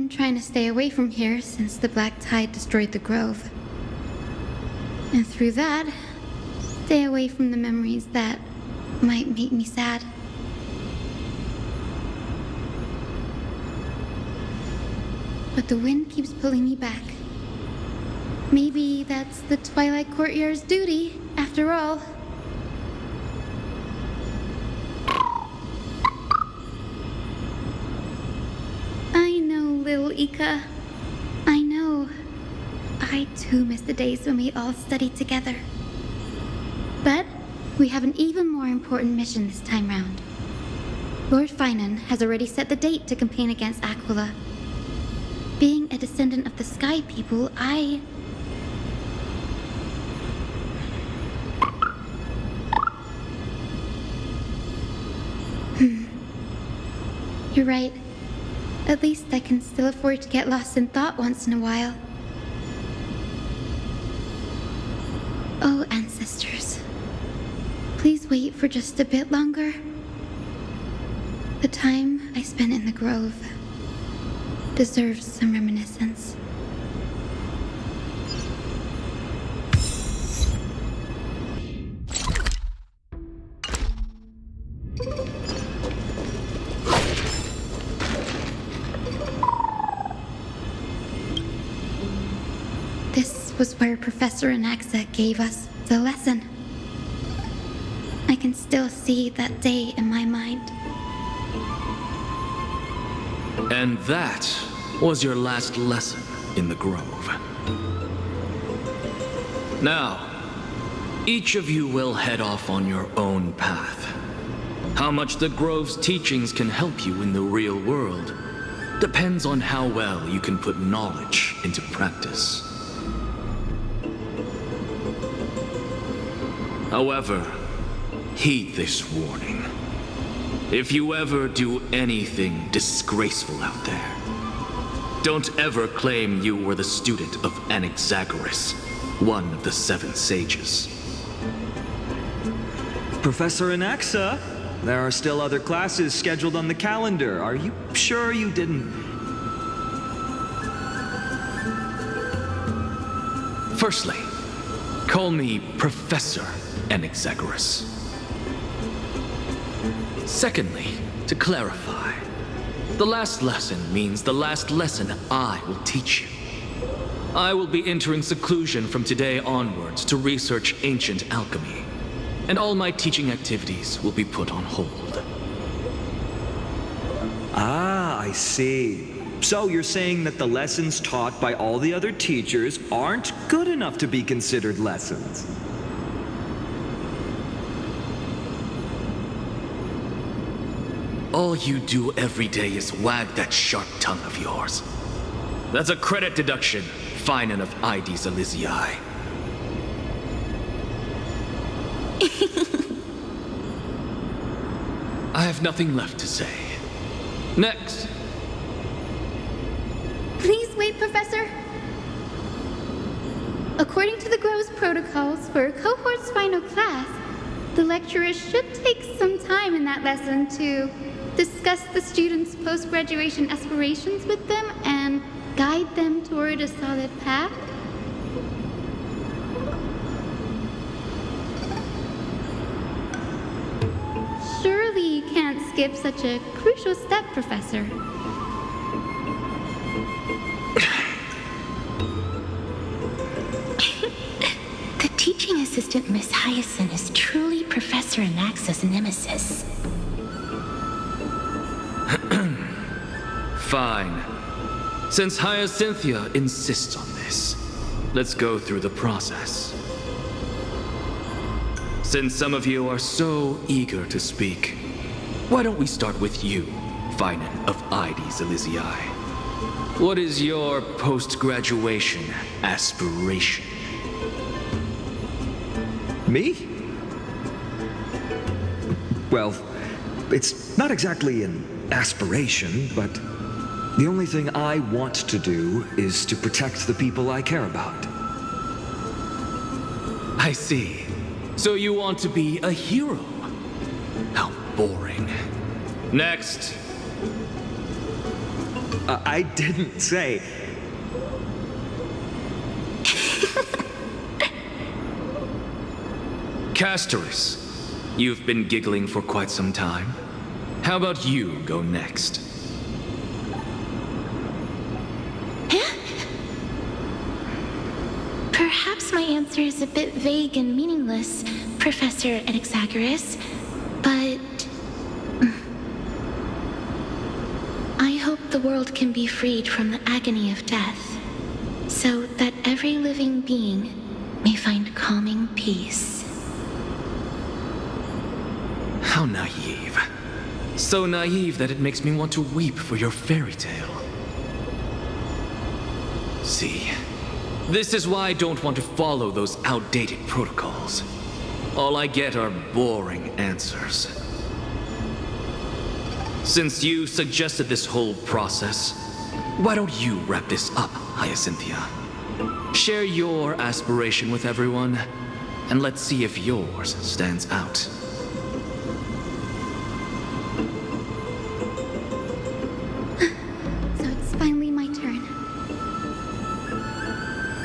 been trying to stay away from here since the Black Tide destroyed the grove. And through that, stay away from the memories that might make me sad. But the wind keeps pulling me back. Maybe that's the Twilight Courtyard's duty, after all. I know, little Ika. I know. I too miss the days when we all studied together. But we have an even more important mission this time round. Lord Finan has already set the date to campaign against Aquila. Being a descendant of the Sky People, You're right. At least I can still afford to get lost in thought once in a while. Oh, ancestors. Please wait for just a bit longer. The time I spent in the grove deserves some reminiscence. This was where Professor Anaxa gave us the lesson. I can still see that day in my mind. And that was your last lesson in the grove. Now, each of you will head off on your own path. How much the grove's teachings can help you in the real world depends on how well you can put knowledge into practice. However, heed this warning. If you ever do anything disgraceful out there, don't ever claim you were the student of Anaxagoras, one of the 7 sages. Professor Anaxa, there are still other classes scheduled on the calendar. Are you sure you didn't? Firstly, call me Professor Anaxagoras. Secondly, to clarify, the last lesson means the last lesson I will teach you. I will be entering seclusion from today onwards to research ancient alchemy, and all my teaching activities will be put on hold. Ah, I see. So you're saying that the lessons taught by all the other teachers aren't good enough to be considered lessons? All you do every day is wag that sharp tongue of yours. That's a credit deduction, Finan of Ides Elysiae. I have nothing left to say. Next. Please wait, Professor. According to the Grove's protocols for a cohort's final class, the lecturer should take some time in that lesson to discuss the students' post-graduation aspirations with them and guide them toward a solid path. Surely you can't skip such a crucial step, Professor. The teaching assistant, Miss Hyacine, is truly Professor Anaxa's nemesis. Fine. Since Hyacinthia insists on this, let's go through the process. Since some of you are so eager to speak, why don't we start with you, Finan of Ides Elysiae? What is your post-graduation aspiration? Me? Well, it's not exactly an aspiration, but the only thing I want to do is to protect the people I care about. I see. So you want to be a hero? How boring. Next. I didn't say... Castorus, you've been giggling for quite some time. How about you go next? Perhaps my answer is a bit vague and meaningless, Professor Anaxagoras, but... I hope the world can be freed from the agony of death, so that every living being may find calming peace. How naive. So naive that it makes me want to weep for your fairy tale. See, this is why I don't want to follow those outdated protocols. All I get are boring answers. Since you suggested this whole process, why don't you wrap this up, Hyacinthia? Share your aspiration with everyone, and let's see if yours stands out. So it's finally my turn.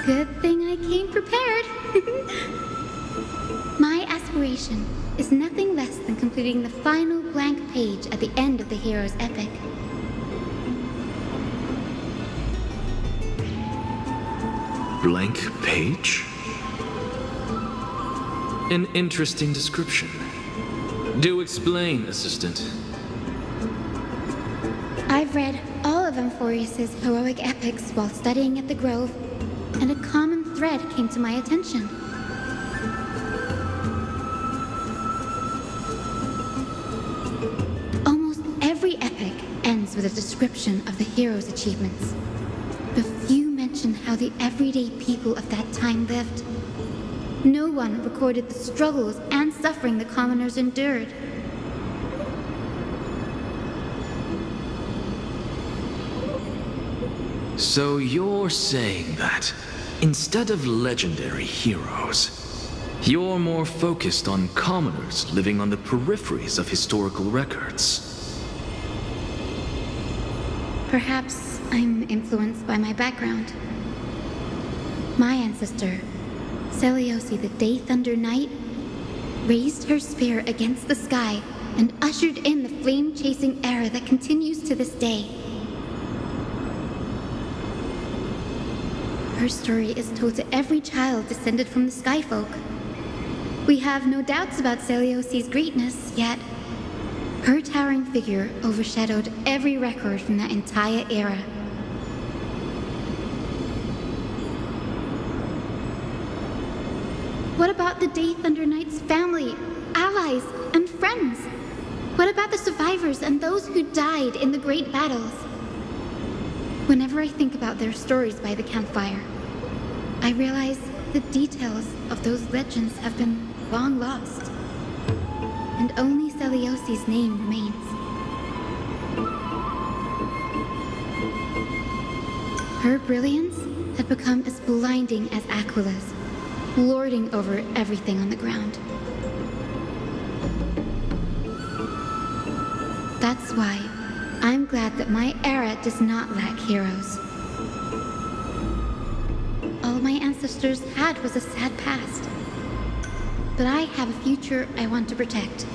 Good thing I came prepared. My aspiration is nothing less than completing the final blank page at the end of the hero's epic. Blank page? An interesting description. Do explain, Assistant. I've read all of Amphoreus' heroic epics while studying at the Grove, and a common thread came to my attention. Almost every epic ends with a description of the hero's achievements. But few mention how the everyday people of that time lived. No one recorded the struggles and suffering the commoners endured. So you're saying that, instead of legendary heroes, you're more focused on commoners living on the peripheries of historical records. Perhaps I'm influenced by my background. My ancestor, Seliosi the Day Thunder Knight, raised her spear against the sky and ushered in the flame-chasing era that continues to this day. Her story is told to every child descended from the Skyfolk. We have no doubts about Seliosi's greatness, yet her towering figure overshadowed every record from that entire era. What about the Day Thunder Knight's family, allies, and friends? What about the survivors and those who died in the great battles? Whenever I think about their stories by the campfire, I realize the details of those legends have been long lost, and only Seliosi's name remains. Her brilliance had become as blinding as Aquila's, lording over everything on the ground. That's why I'm glad that my era does not lack heroes. All my ancestors had was a sad past, but I have a future I want to protect.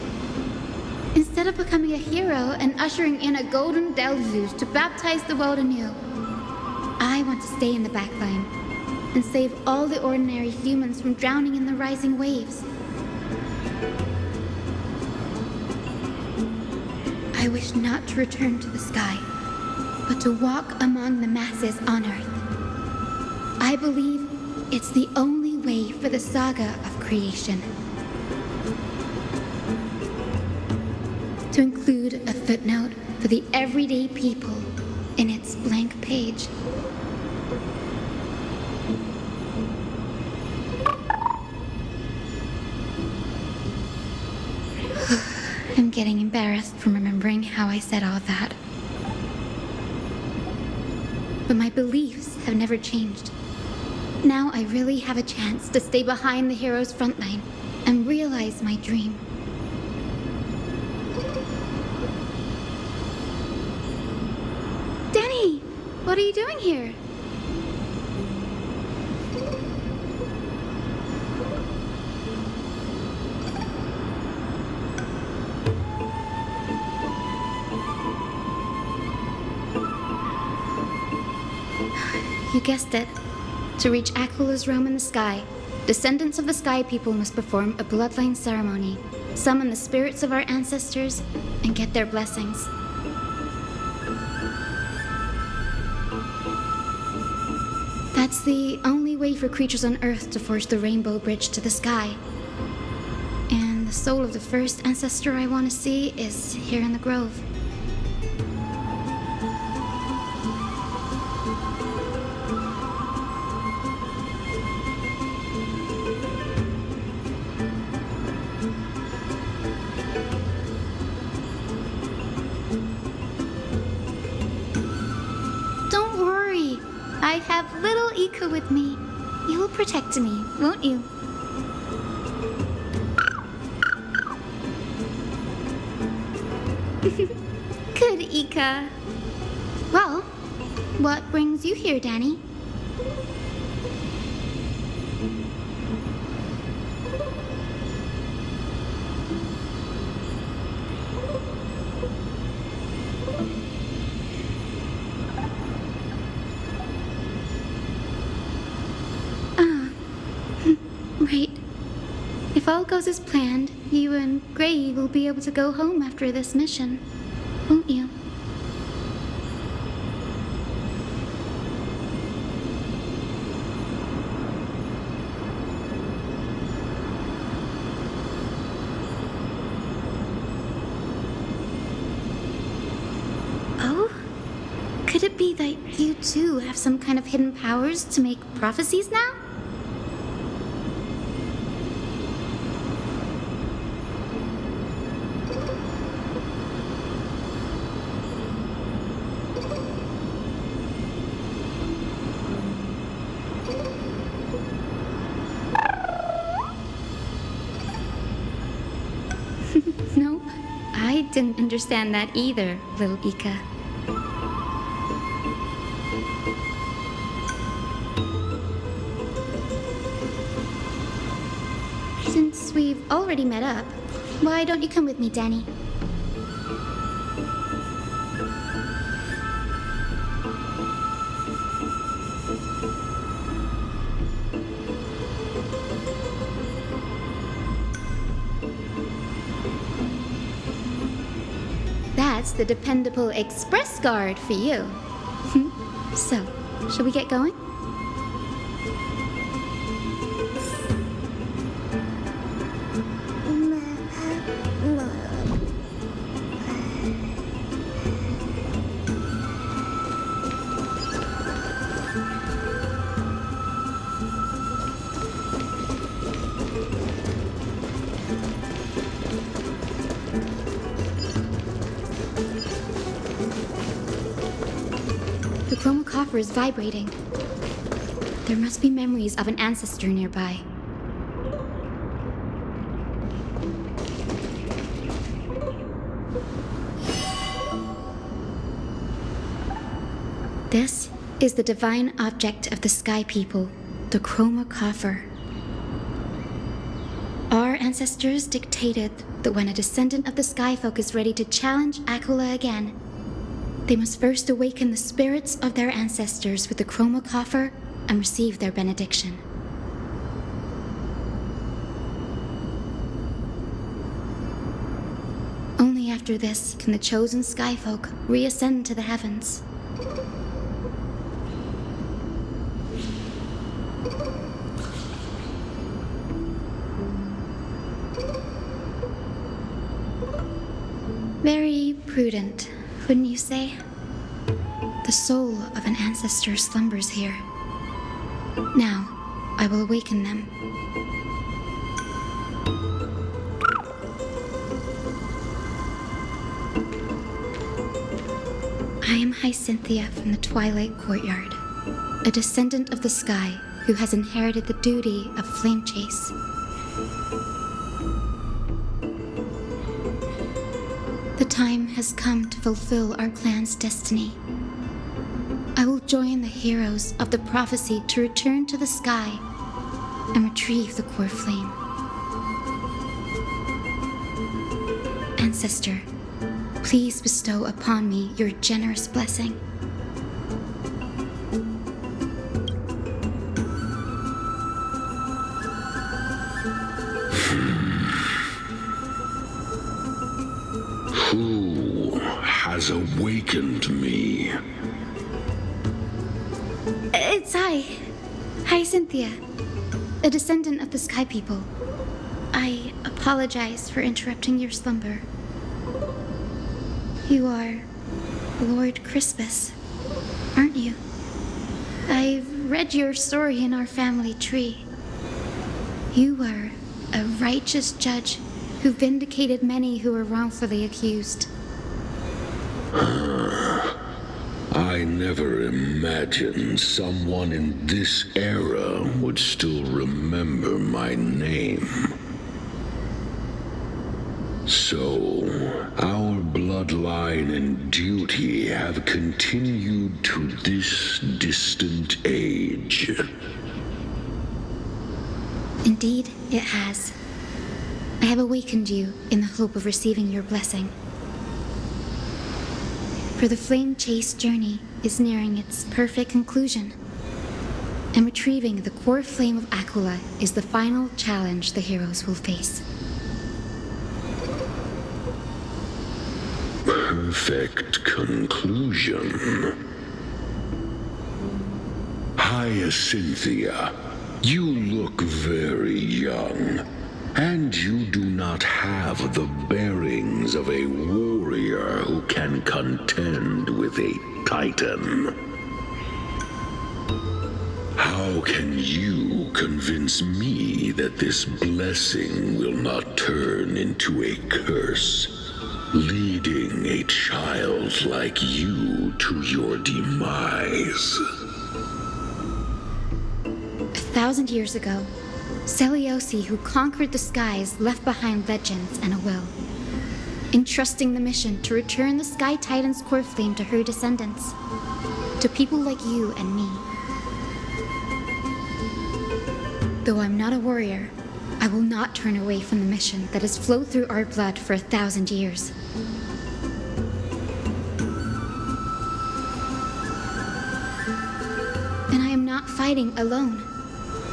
Instead of becoming a hero and ushering in a golden deluge to baptize the world anew, I want to stay in the backline and save all the ordinary humans from drowning in the rising waves. I wish not to return to the sky, but to walk among the masses on Earth. I believe it's the only way for the saga of creation. To include a footnote for the everyday people in its blank page. I'm getting embarrassed from remembering how I said all that. But my beliefs have never changed. Now I really have a chance to stay behind the hero's front line and realize my dream. Danny! What are you doing here? You guessed it. To reach Aquila's realm in the sky, descendants of the Sky People must perform a bloodline ceremony, summon the spirits of our ancestors, and get their blessings. That's the only way for creatures on Earth to forge the rainbow bridge to the sky. And the soul of the first ancestor I want to see is here in the grove. I have little Ika with me. You will protect me, won't you? Good, Ika. Well, what brings you here, Danny? Right. If all goes as planned, you and Gray will be able to go home after this mission, won't you? Oh? Could it be that you too have some kind of hidden powers to make prophecies now? Nope, I didn't understand that either, little Ika. Since we've already met up, why don't you come with me, Danny? That's the dependable express guard for you. So, shall we get going? The chroma coffer is vibrating. There must be memories of an ancestor nearby. This is the divine object of the Sky People, the chroma coffer. Our ancestors dictated that when a descendant of the Skyfolk is ready to challenge Aquila again, they must first awaken the spirits of their ancestors with the chroma coffer and receive their benediction. Only after this can the chosen Skyfolk reascend to the heavens. Very prudent, wouldn't you say? The soul of an ancestor slumbers here. Now, I will awaken them. I am Hyacine from the Twilight Courtyard, a descendant of the sky who has inherited the duty of flame chase. The time has come to fulfill our clan's destiny. I will join the heroes of the prophecy to return to the sky and retrieve the Coreflame. Ancestor, please bestow upon me your generous blessing. Who has awakened me? It's I, Hyacinthia, a descendant of the Sky People. I apologize for interrupting your slumber. You are Lord Crispus, aren't you? I've read your story in our family tree. You were a righteous judge who vindicated many who were wrongfully accused. I never imagined someone in this era would still remember my name. So, our bloodline and duty have continued to this distant age. Indeed, it has. I have awakened you in the hope of receiving your blessing. For the flame chase journey is nearing its perfect conclusion, and retrieving the Coreflame of Aquila is the final challenge the heroes will face. Perfect conclusion. Hyacinthia, you look very young, and you do not have the bearings of a warrior who can contend with a titan. How can you convince me that this blessing will not turn into a curse, leading a child like you to your demise? 1,000 years ago, Seliosi, who conquered the skies, left behind legends and a will, entrusting the mission to return the Sky Titan's Coreflame to her descendants, to people like you and me. Though I'm not a warrior, I will not turn away from the mission that has flowed through our blood for 1,000 years. And I am not fighting alone.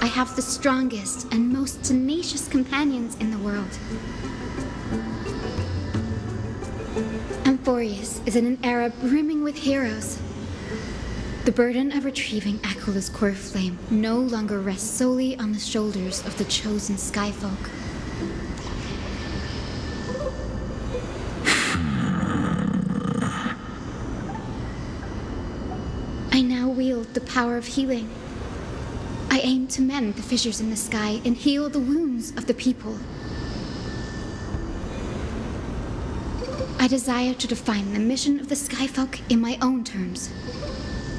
I have the strongest and most tenacious companions in the world. Amphoreus is in an era brimming with heroes. The burden of retrieving Aquila's Coreflame no longer rests solely on the shoulders of the chosen Skyfolk. I now wield the power of healing. I aim to mend the fissures in the sky and heal the wounds of the people. I desire to define the mission of the Skyfolk in my own terms,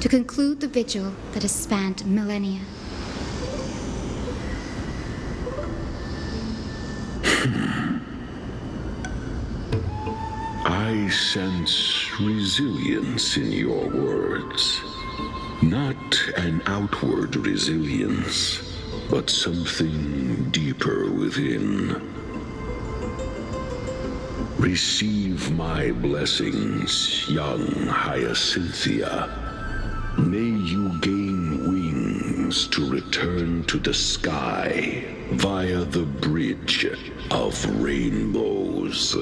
to conclude the vigil that has spanned millennia. I sense resilience in your words. Not an outward resilience, but something deeper within. Receive my blessings, young Hyacinthia. May you gain wings to return to the sky via the bridge of rainbows.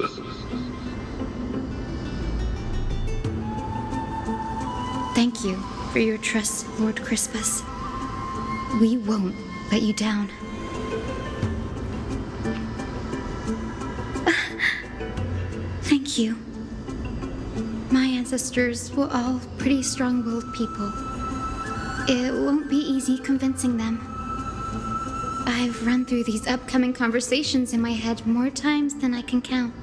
Thank you for your trust, Lord Crispus. We won't let you down. Thank you. My ancestors were all pretty strong-willed people. It won't be easy convincing them. I've run through these upcoming conversations in my head more times than I can count.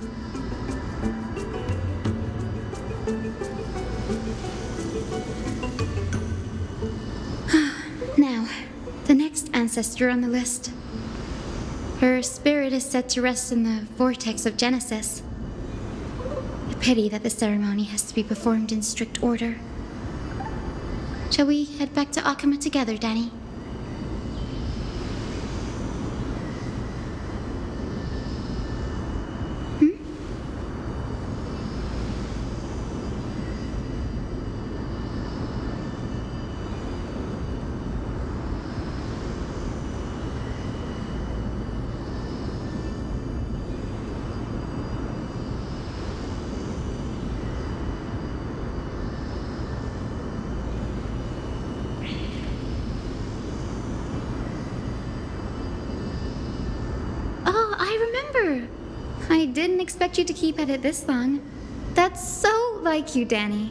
Now, the next ancestor on the list. Her spirit is set to rest in the vortex of Genesis. A pity that the ceremony has to be performed in strict order. Shall we head back to Akama together, Danny? I didn't expect you to keep at it this long. That's so like you, Danny.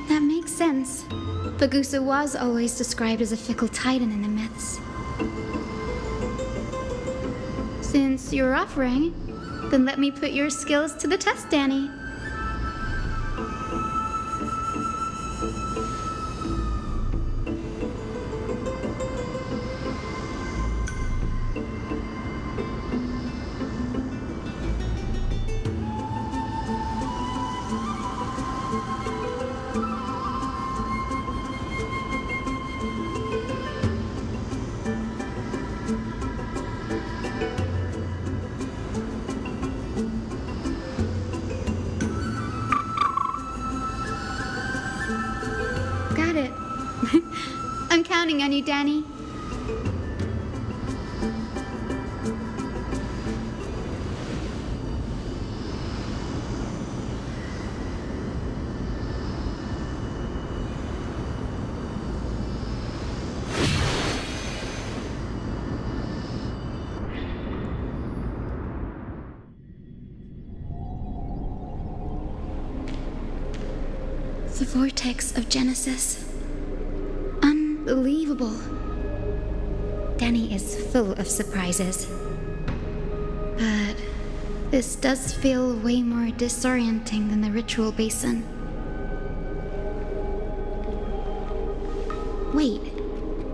That makes sense. Bagusa was always described as a fickle titan in the myths. Since you're offering, then let me put your skills to the test, Danny. Got it. I'm counting on you, Danny. The vortex of Genesis. Unbelievable. Danny is full of surprises. But this does feel way more disorienting than the ritual basin. Wait,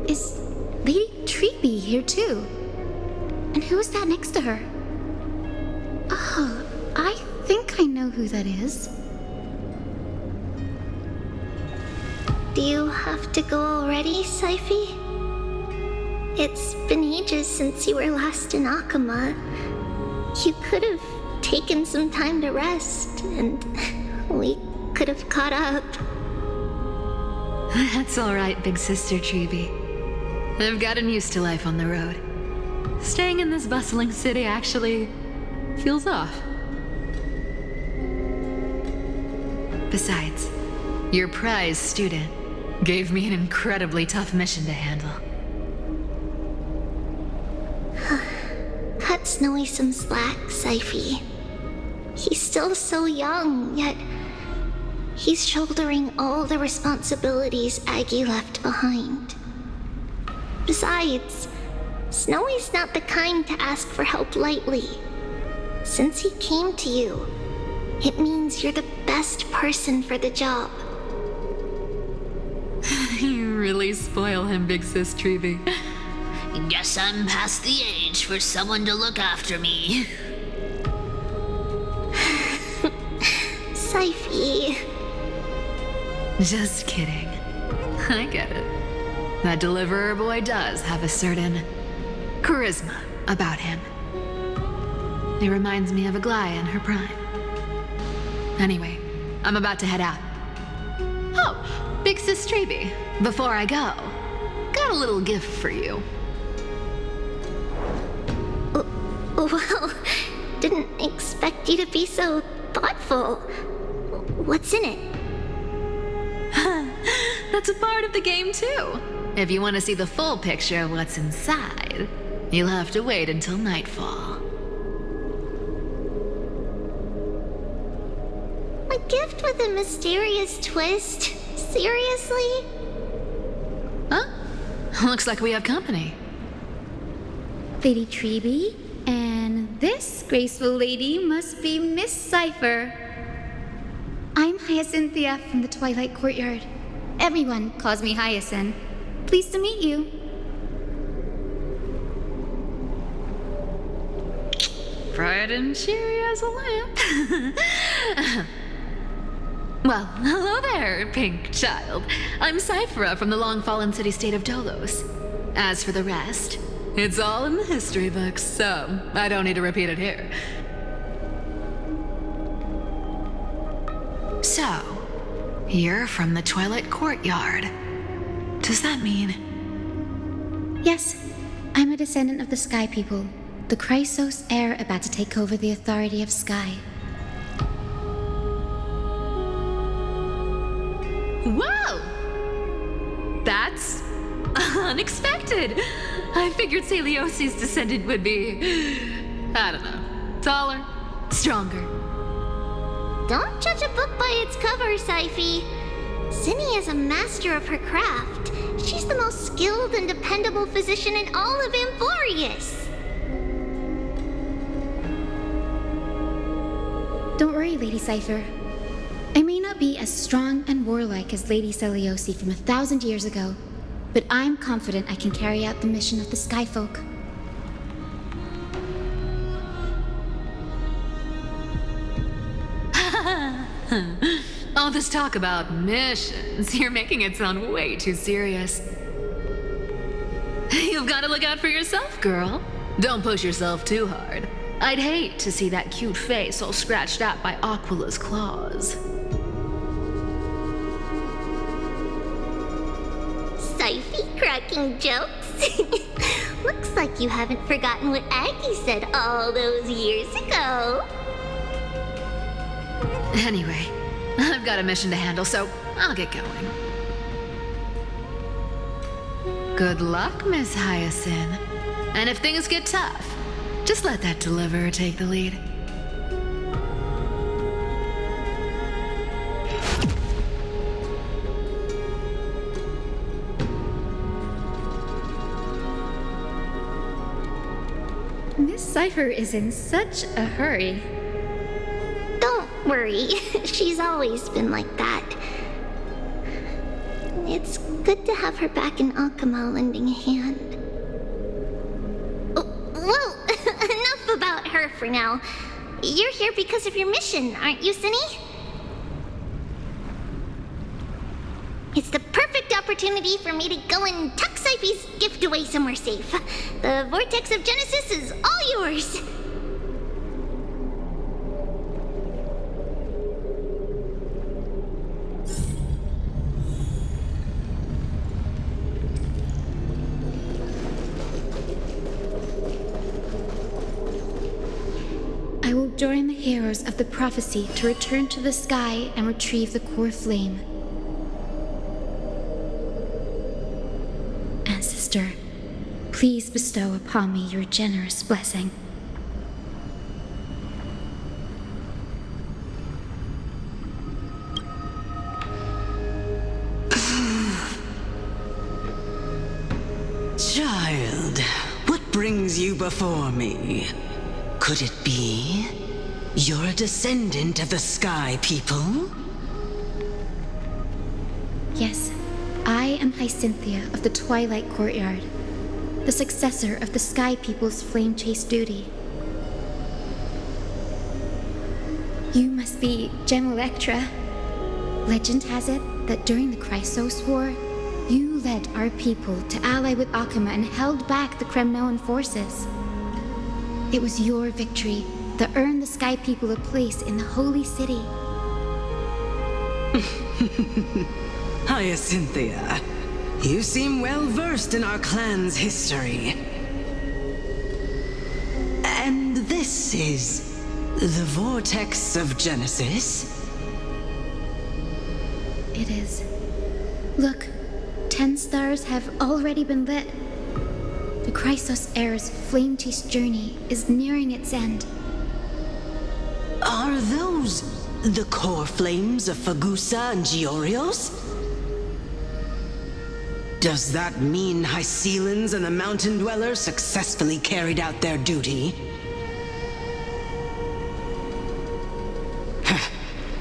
is Lady Treeby here too? And who is that next to her? Oh, I think I know who that is. Do you have to go already, Saifi? It's been ages since you were last in Akama. You could have taken some time to rest, and we could have caught up. That's all right, big sister Treeby. I've gotten used to life on the road. Staying in this bustling city actually feels off. Besides, your prize student gave me an incredibly tough mission to handle. Cut Snowy some slack, Saifi. He's still so young, yet he's shouldering all the responsibilities Aggie left behind. Besides, Snowy's not the kind to ask for help lightly. Since he came to you, it means you're the best person for the job. You really spoil him, big sis Treeby. Guess I'm past the age for someone to look after me. Saifi. Just kidding. I get it. That deliverer boy does have a certain charisma about him. He reminds me of Aglaia in her prime. Anyway, I'm about to head out. Oh, big sis Treeby, before I go, got a little gift for you. Well, didn't expect you to be so thoughtful. What's in it? That's a part of the game too. If you want to see the full picture of what's inside, you'll have to wait until nightfall. A gift with a mysterious twist? Seriously? Huh? Looks like we have company. Lady Treeby, and this graceful lady must be Miss Cypher. I'm Hyacinthia from the Twilight Courtyard. Everyone calls me Hyacine. Pleased to meet you. Bright and cheery as a lamp. Well, hello there, pink child. I'm Cyphera from the long-fallen city-state of Dolos. As for the rest, it's all in the history books, so I don't need to repeat it here. So, you're from the Twilight Courtyard. Does that mean... Yes, I'm a descendant of the Sky People, the Chrysos heir about to take over the authority of Sky. Whoa! That's unexpected. I figured Celiosi's descendant would be, I don't know, taller, stronger. Don't judge a book by its cover, Syphi. Zinni is a master of her craft. She's the most skilled and dependable physician in all of Amphoreus. Don't worry, Lady Cypher. I may not be as strong and warlike as Lady Celiosi from 1,000 years ago, but I'm confident I can carry out the mission of the Skyfolk. All this talk about missions, you're making it sound way too serious. You've got to look out for yourself, girl. Don't push yourself too hard. I'd hate to see that cute face all scratched out by Aquila's claws. Syphi cracking jokes? Looks like you haven't forgotten what Aggie said all those years ago. Anyway, I've got a mission to handle, so I'll get going. Good luck, Miss Hyacine. And if things get tough, just let that deliverer take the lead. Miss Cypher is in such a hurry. Don't worry, she's always been like that. It's good to have her back in Akama lending a hand. Oh, well, enough about her for now. You're here because of your mission, aren't you, Zinni? It's the perfect opportunity for me to go and tuck Syphi's gift away somewhere safe. The Vortex of Genesis is all yours. I will join the heroes of the prophecy to return to the sky and retrieve the Coreflame. Ancestor, please bestow upon me your generous blessing. Child, what brings you before me? Could it be you're a descendant of the Sky People? Yes, I am Hyacinthia of the Twilight Courtyard, the successor of the Sky People's Flame Chase duty. You must be Gem Electra. Legend has it that during the Chrysos War, you led our people to ally with Akama and held back the Kremnoan forces. It was your victory that earned the Sky People a place in the Holy City. Hyacinthia, you seem well versed in our clan's history. And this is the Vortex of Genesis? It is. Look, 10 stars have already been lit. The Chrysos heir's flame chase journey is nearing its end. Are those the Coreflames of Fagusa and Giorios? Does that mean Hyacines and the Mountain Dwellers successfully carried out their duty?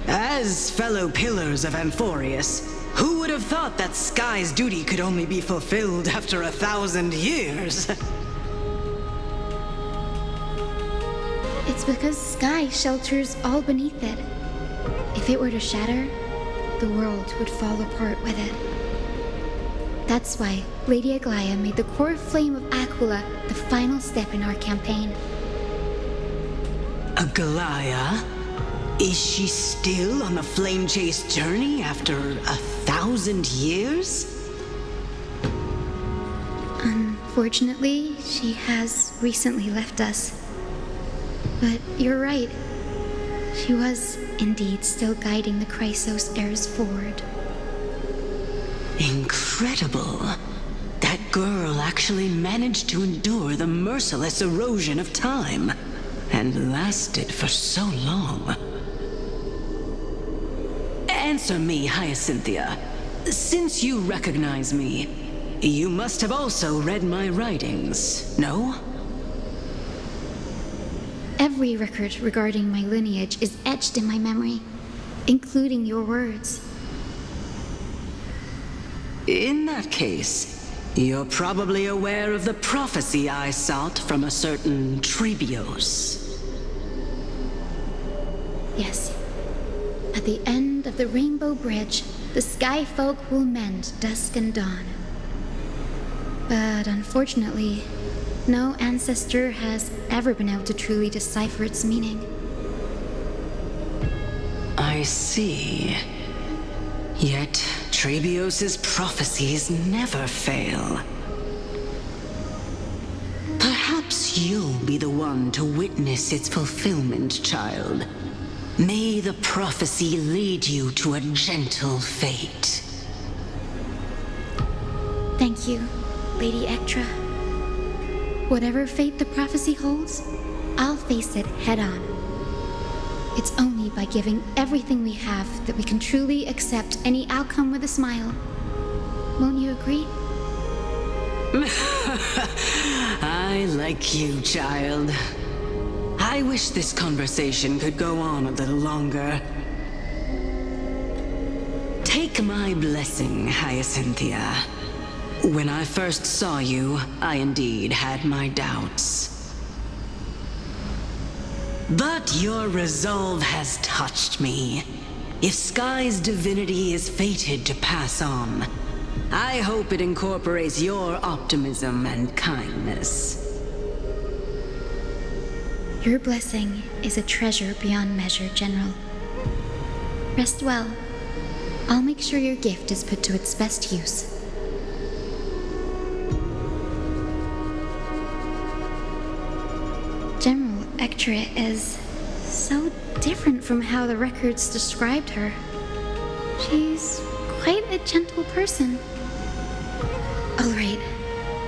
As As fellow pillars of Amphoreus, who would have thought that Sky's duty could only be fulfilled after 1,000 years? It's because Sky shelters all beneath it. If it were to shatter, the world would fall apart with it. That's why Lady Aglaia made the Coreflame of Aquila the final step in our campaign. Aglaia? Is she still on the flame chase journey after 1,000 years? Unfortunately, she has recently left us. But you're right. She was indeed still guiding the Chrysos heirs forward. Incredible. That girl actually managed to endure the merciless erosion of time, and lasted for so long. Answer me, Hyacinthia. Since you recognize me, you must have also read my writings, no? Every record regarding my lineage is etched in my memory, including your words. In that case, you're probably aware of the prophecy I sought from a certain Trebios. Yes. At the end of the Rainbow Bridge, the Sky Folk will mend dusk and dawn. But unfortunately, no ancestor has ever been able to truly decipher its meaning. I see. Yet, Trebios' prophecies never fail. Perhaps you'll be the one to witness its fulfillment, child. May the prophecy lead you to a gentle fate. Thank you, Lady Ectra. Whatever fate the prophecy holds, I'll face it head-on. It's only by giving everything we have that we can truly accept any outcome with a smile. Won't you agree? I like you, child. I wish this conversation could go on a little longer. Take my blessing, Hyacinthia. When I first saw you, I indeed had my doubts. But your resolve has touched me. If Sky's divinity is fated to pass on, I hope it incorporates your optimism and kindness. Your blessing is a treasure beyond measure, General. Rest well. I'll make sure your gift is put to its best use. General Ectra is so different from how the records described her. She's quite a gentle person. All right,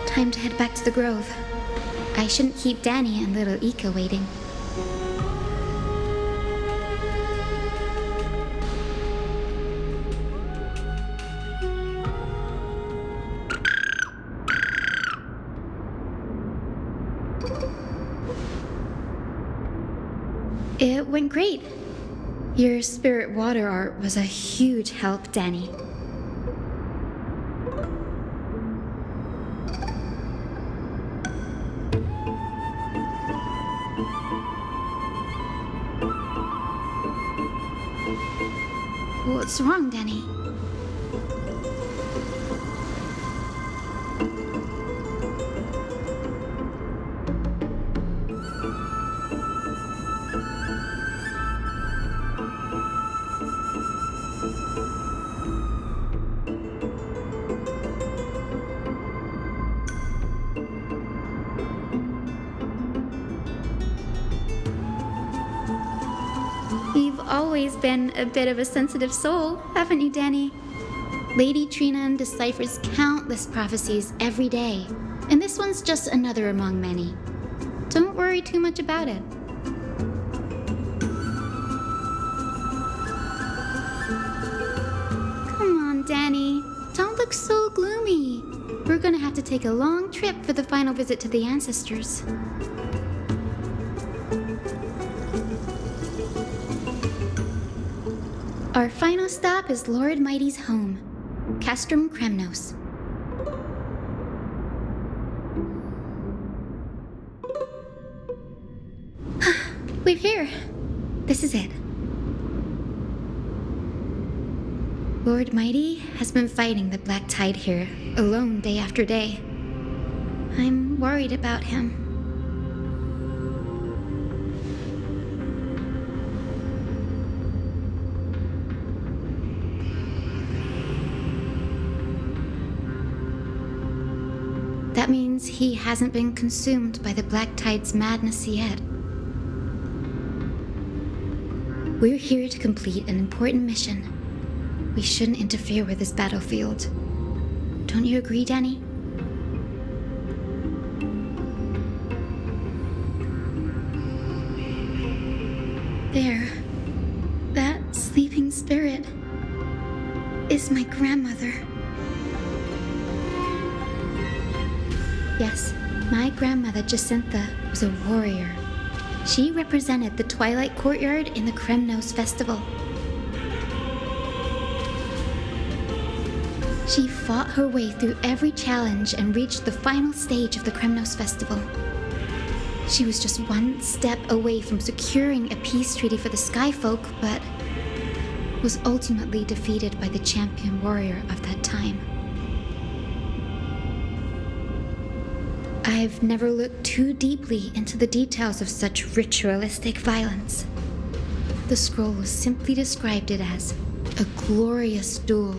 time to head back to the grove. I shouldn't keep Danny and little Ika waiting. It went great. Your spirit water art was a huge help, Danny. What's wrong, Danny? You've always been a bit of a sensitive soul, haven't you, Danny? Lady Trina deciphers countless prophecies every day, and this one's just another among many. Don't worry too much about it. Come on, Danny. Don't look so gloomy. We're gonna have to take a long trip for the final visit to the ancestors. Our final stop is Lord Mighty's home, Castrum Kremnos. We're here. This is it. Lord Mighty has been fighting the Black Tide here, alone day after day. I'm worried about him. That means he hasn't been consumed by the Black Tide's madness yet. We're here to complete an important mission. We shouldn't interfere with this battlefield. Don't you agree, Danny? There. That sleeping spirit is my grandmother. Yes, my grandmother Jacinta was a warrior. She represented the Twilight Courtyard in the Kremnos Festival. She fought her way through every challenge and reached the final stage of the Kremnos Festival. She was just one step away from securing a peace treaty for the Skyfolk, but was ultimately defeated by the champion warrior of that time. I've never looked too deeply into the details of such ritualistic violence. The scroll simply described it as a glorious duel.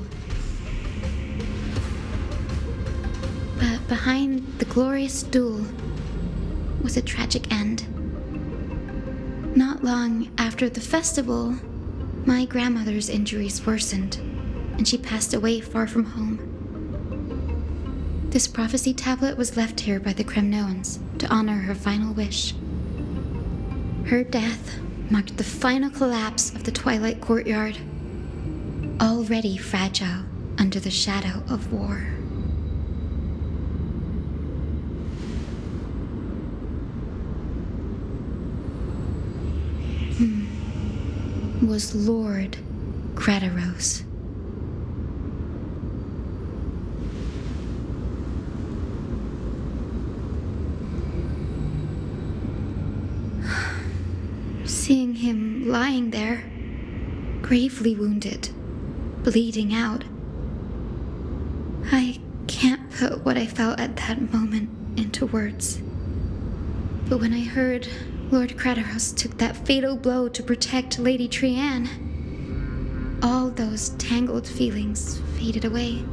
But behind the glorious duel was a tragic end. Not long after the festival, my grandmother's injuries worsened, and she passed away far from home. This prophecy tablet was left here by the Kremnoans to honor her final wish. Her death marked the final collapse of the Twilight Courtyard, already fragile under the shadow of war. Was Lord Krateros. Seeing him lying there, gravely wounded, bleeding out, I can't put what I felt at that moment into words. But when I heard Lord Krateros took that fatal blow to protect Lady Trianne, all those tangled feelings faded away.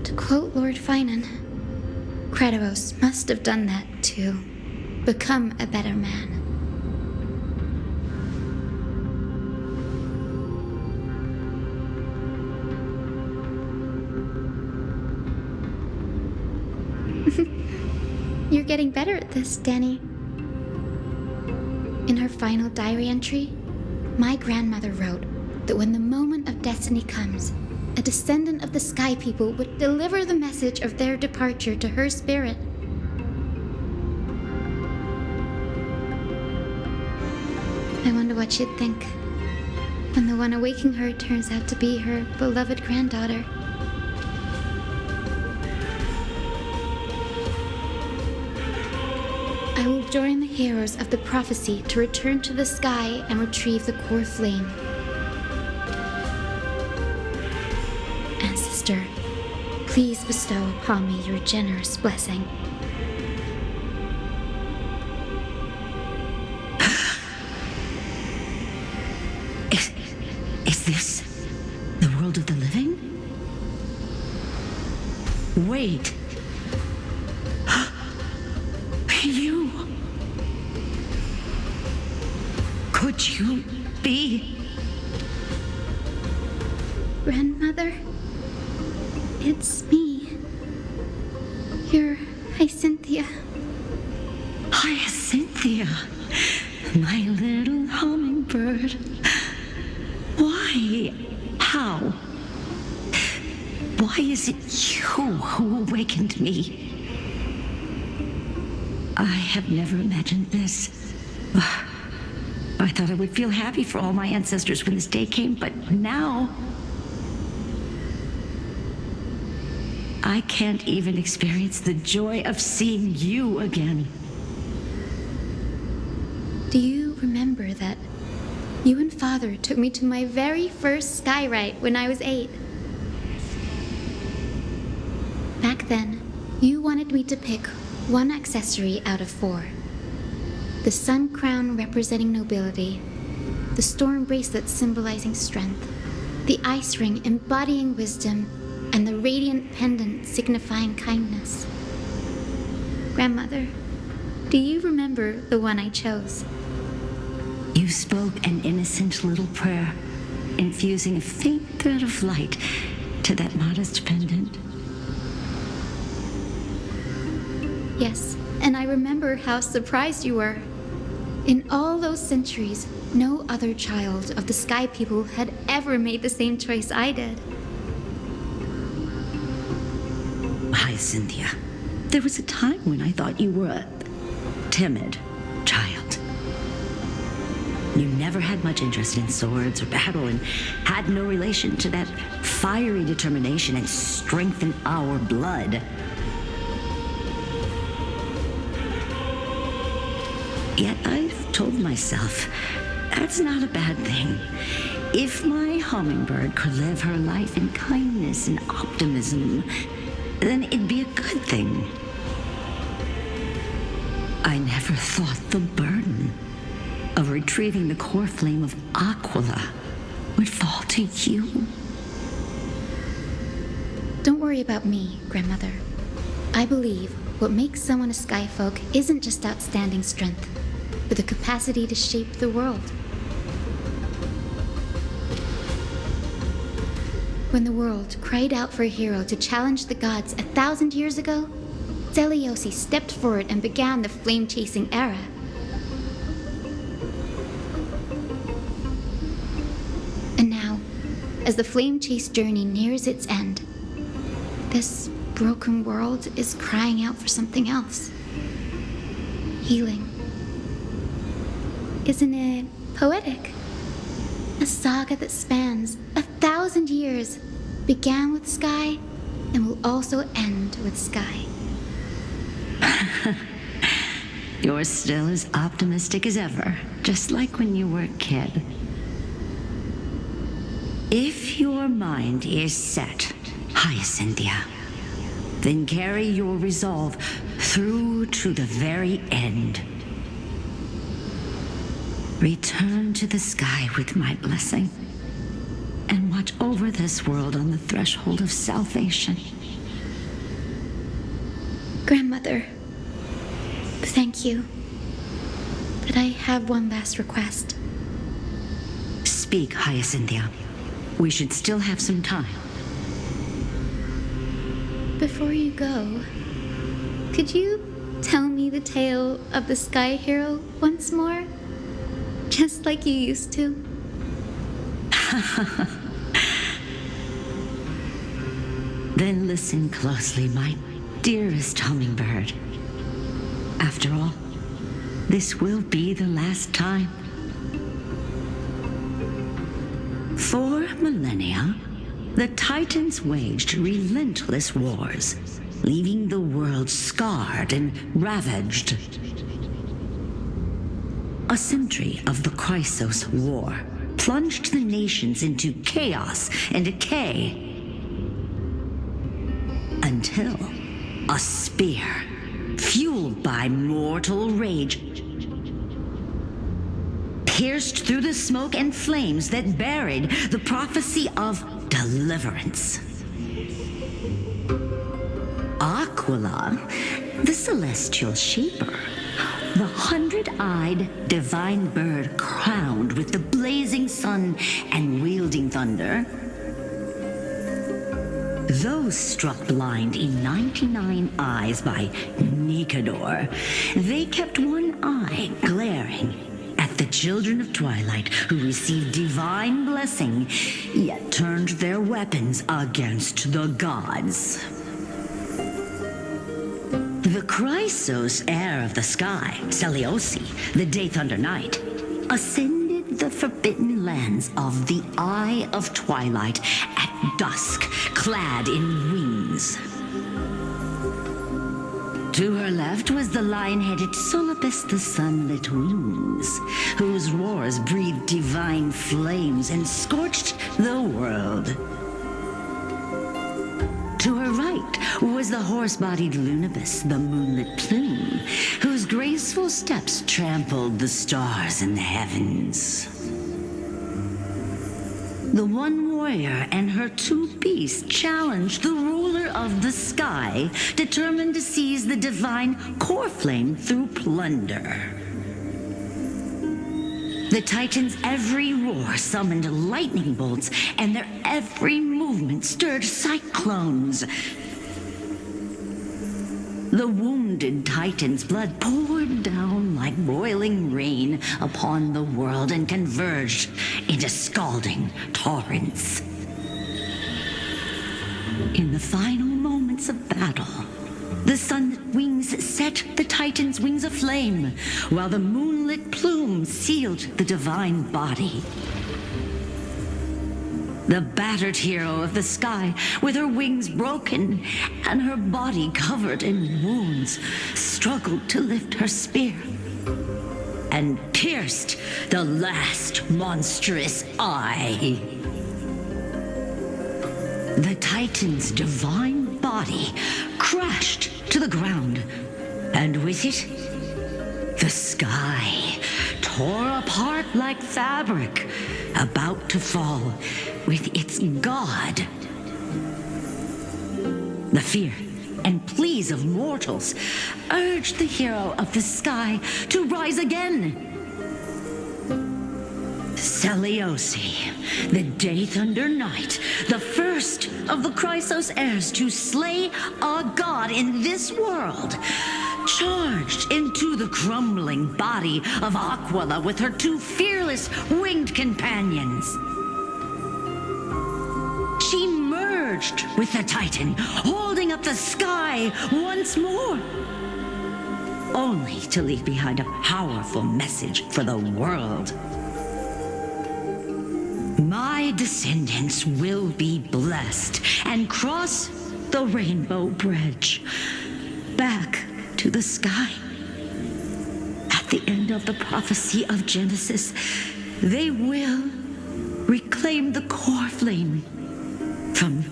To quote Lord Finan, Krateros must have done that to become a better man. You're getting better at this, Danny. In her final diary entry, my grandmother wrote that when the moment of destiny comes, a descendant of the Sky People would deliver the message of their departure to her spirit. I wonder what she'd think when the one awaking her turns out to be her beloved granddaughter. I will join the heroes of the prophecy to return to the sky and retrieve the Coreflame. Ancestor, please bestow upon me your generous blessing. Is this the world of the living? Wait. You. Could you be? Grandmother, it's me. You're Hyacine. Hyacine, my little hummingbird. Why? How? Why is it you who awakened me? I have never imagined this. I thought I would feel happy for all my ancestors when this day came, but now I can't even experience the joy of seeing you again. Do you remember that you and Father took me to my very first Skyward Rite when I was 8? Back then, you wanted me to pick one accessory out of 4. The sun crown representing nobility, the storm bracelet symbolizing strength, the ice ring embodying wisdom, and the radiant pendant signifying kindness. Grandmother, do you remember the one I chose? You spoke an innocent little prayer, infusing a faint thread of light to that modest pendant. Yes, and I remember how surprised you were. In all those centuries, no other child of the Sky People had ever made the same choice I did. Hyacinthia, there was a time when I thought you were a timid child. You never had much interest in swords or battle and had no relation to that fiery determination and strength in our blood. Yet I've told myself, that's not a bad thing. If my hummingbird could live her life in kindness and optimism, then it'd be a good thing. I never thought the burden of retrieving the Coreflame of Aquila would fall to you. Don't worry about me, Grandmother. I believe what makes someone a Skyfolk isn't just outstanding strength, but the capacity to shape the world. When the world cried out for a hero to challenge the gods 1,000 years ago, Zeliosi stepped forward and began the flame-chasing era. And now, as the flame chase journey nears its end, this broken world is crying out for something else. Healing. Isn't it poetic? A saga that spans 1,000 years, began with Sky, and will also end with Sky. You're still as optimistic as ever, just like when you were a kid. If your mind is set, Hyacinthia, then carry your resolve through to the very end. Return to the sky with my blessing, and watch over this world on the threshold of salvation. Grandmother, thank you. But I have one last request. Speak, Hyacinthia. We should still have some time. Before you go, could you tell me the tale of the Sky Hero once more? Just like you used to? Then listen closely, my dearest hummingbird. After all, this will be the last time. For millennia, the Titans waged relentless wars, leaving the world scarred and ravaged. A century of the Chrysos War plunged the nations into chaos and decay, until a spear, fueled by mortal rage, pierced through the smoke and flames that buried the prophecy of deliverance. Aquila, the celestial shaper, the 100-eyed divine bird crowned with the blazing sun and wielding thunder, though struck blind in 99 eyes by Nikador, they kept one eye glaring at the children of Twilight who received divine blessing, yet turned their weapons against the gods. The Chrysos heir of the sky, Zeliosi, the Day Thunder Knight, ascended the forbidden lands of the Eye of Twilight at dusk, clad in wings. To her left was the lion-headed Solibus the Sunlit Wings, whose roars breathed divine flames and scorched the world. To her right was the horse-bodied Lunibus, the Moonlit Plume, whose graceful steps trampled the stars in the heavens. The one warrior and her two beasts challenged the ruler of the sky, determined to seize the divine Coreflame through plunder. The Titans' every roar summoned lightning bolts, and their every movement stirred cyclones. The wounded Titan's blood poured down like boiling rain upon the world and converged into scalding torrents. In the final moments of battle, the Sunlit Wings set the Titan's wings aflame, while the Moonlit Plume sealed the divine body. The battered hero of the sky, with her wings broken and her body covered in wounds, struggled to lift her spear and pierced the last monstrous eye. The Titan's divine body crashed to the ground, and with it, the sky tore apart like fabric, about to fall with its god. The fear and pleas of mortals urged the hero of the sky to rise again. Celiosi, the Day Thunder Knight, the first of the Chrysos heirs to slay a god in this world, charged into the crumbling body of Aquila with her two fearless winged companions. She merged with the Titan, holding up the sky once more, only to leave behind a powerful message for the world. My descendants will be blessed and cross the rainbow bridge back to the sky. At the end of the prophecy of Genesis, they will reclaim the Coreflame from